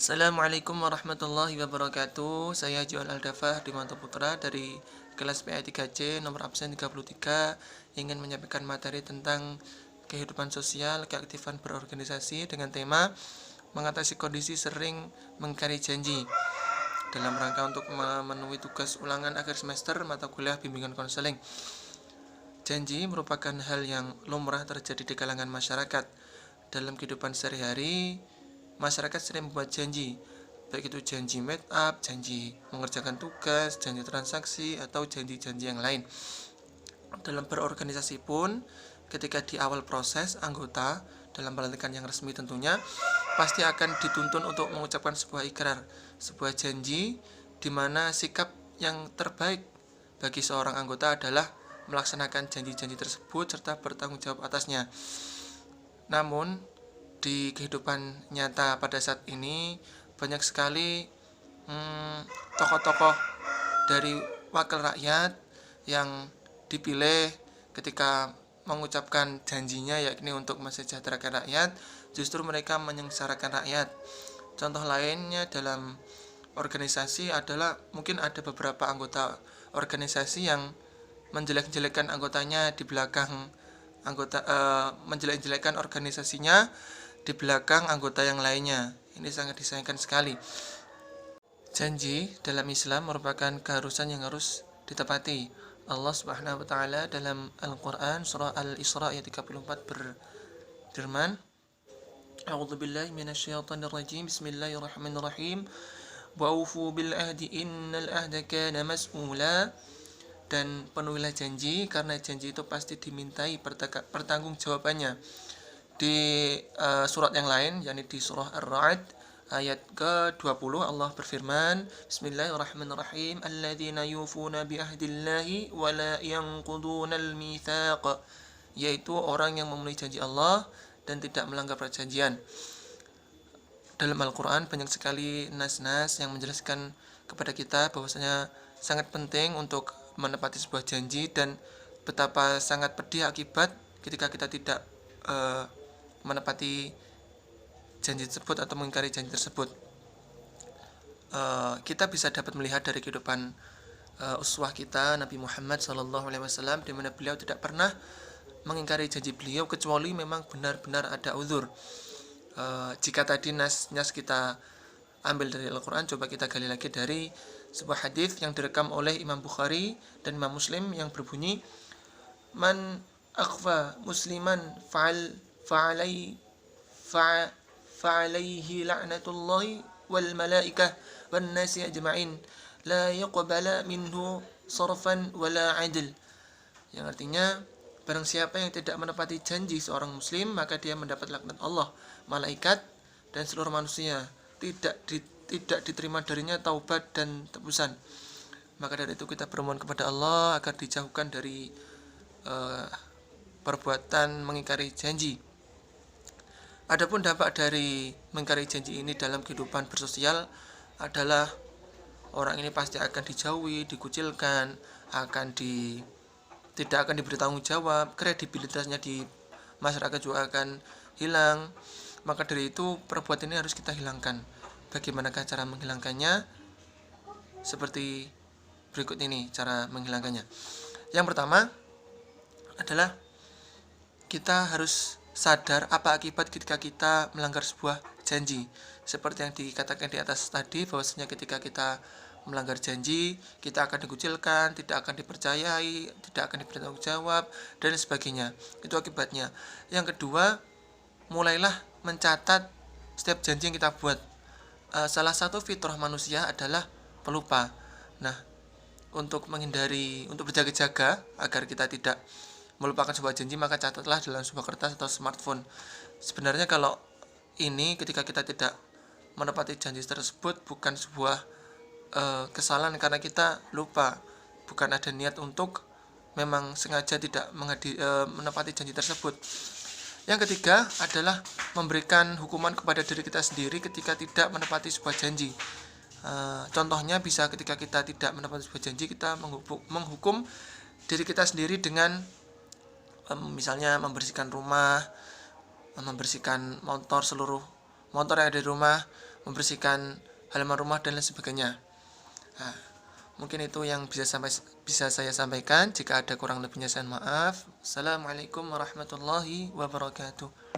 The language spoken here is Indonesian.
Assalamualaikum warahmatullahi wabarakatuh. Saya Johan Aldafah Dimanto Putra dari kelas PA3C nomor absen 33 ingin menyampaikan materi tentang kehidupan sosial, keaktifan berorganisasi dengan tema mengatasi kondisi sering mengingkari janji dalam rangka untuk memenuhi tugas ulangan akhir semester mata kuliah bimbingan konseling. Janji merupakan hal yang lumrah terjadi di kalangan masyarakat. Dalam kehidupan sehari-hari, masyarakat sering membuat janji, baik itu janji meet up, janji mengerjakan tugas, janji transaksi, atau janji-janji yang lain. Dalam berorganisasi pun, ketika di awal proses, anggota dalam pelantikan yang resmi tentunya pasti akan dituntun untuk mengucapkan sebuah ikrar, sebuah janji di mana sikap yang terbaik bagi seorang anggota adalah melaksanakan janji-janji tersebut serta bertanggung jawab atasnya. Namun, di kehidupan nyata pada saat ini banyak sekali tokoh-tokoh dari wakil rakyat yang dipilih ketika mengucapkan janjinya yakni untuk mensejahterakan rakyat, justru mereka menyengsarakan rakyat. Contoh lainnya dalam organisasi adalah mungkin ada beberapa anggota organisasi yang menjelek-jelekan anggotanya di belakang menjelek-jelekan organisasinya di belakang anggota yang lainnya. Ini sangat disayangkan sekali. Janji dalam Islam merupakan keharusan yang harus ditepati. Allah Subhanahu wa taala dalam Al-Qur'an surah Al-Isra ayat 34 berfirman, A'udzubillahi minasyaitonirrajim. Bismillahirrahmanirrahim. Wa'ufu bil ahdi innal ahda kana mas'ula. Dan penuhilah janji karena janji itu pasti dimintai pertanggungjawabannya. Di surat yang lain, yakni di surah Ar-Ra'd ayat ke-20 Allah berfirman, Bismillahirrahmanirrahim, alladzina yufuna bi ahdillahi wa la yanqudunal mitsaq, yaitu orang yang memenuhi janji Allah dan tidak melanggar perjanjian. Dalam Al-Qur'an banyak sekali nas-nas yang menjelaskan kepada kita bahwasanya sangat penting untuk menepati sebuah janji dan betapa sangat pedih akibat ketika kita tidak menepati janji tersebut atau mengingkari janji tersebut. Kita bisa dapat melihat dari kehidupan uswah kita Nabi Muhammad SAW, di mana beliau tidak pernah mengingkari janji beliau kecuali memang benar-benar ada uzur. Jika tadi nas kita ambil dari Al-Quran, coba kita gali lagi dari sebuah hadis yang direkam oleh Imam Bukhari dan Imam Muslim yang berbunyi, Man akhfa musliman fa'alaihi la'natullahi wal malaikah wan nasi ajma'in la yuqbala minhu sarfan wala adl. Yang artinya, barang siapa yang tidak menepati janji seorang muslim, maka dia mendapat laknat Allah, malaikat, dan seluruh manusia. Tidak diterima darinya taubat dan tebusan. Maka dari itu kita bermohon kepada Allah agar dijauhkan dari perbuatan mengingkari janji. Adapun dampak dari mengingkari janji ini dalam kehidupan bersosial adalah orang ini pasti akan dijauhi, dikucilkan, tidak akan diberi tanggung jawab, kredibilitasnya di masyarakat juga akan hilang. Maka dari itu perbuatan ini harus kita hilangkan. Bagaimanakah cara menghilangkannya? Seperti berikut ini cara menghilangkannya. Yang pertama adalah kita harus sadar apa akibat ketika kita melanggar sebuah janji. Seperti yang dikatakan di atas tadi, bahwasanya ketika kita melanggar janji, kita akan dikucilkan, tidak akan dipercayai, tidak akan diberi tanggung jawab, dan sebagainya. Itu akibatnya. Yang kedua, mulailah mencatat setiap janji yang kita buat. Salah satu fitrah manusia adalah pelupa. Nah, untuk berjaga-jaga agar kita tidak melupakan sebuah janji, maka catatlah dalam sebuah kertas atau smartphone. Sebenarnya kalau ini ketika kita tidak menepati janji tersebut bukan sebuah kesalahan karena kita lupa, bukan ada niat untuk memang sengaja tidak menepati janji tersebut. Yang ketiga adalah memberikan hukuman kepada diri kita sendiri ketika tidak menepati sebuah janji. Contohnya bisa ketika kita tidak menepati sebuah janji, kita menghukum diri kita sendiri dengan misalnya membersihkan rumah, membersihkan seluruh motor yang ada di rumah, membersihkan halaman rumah dan lain sebagainya. Nah, mungkin itu yang bisa saya sampaikan. Jika ada kurang lebihnya saya maaf. Assalamualaikum warahmatullahi wabarakatuh.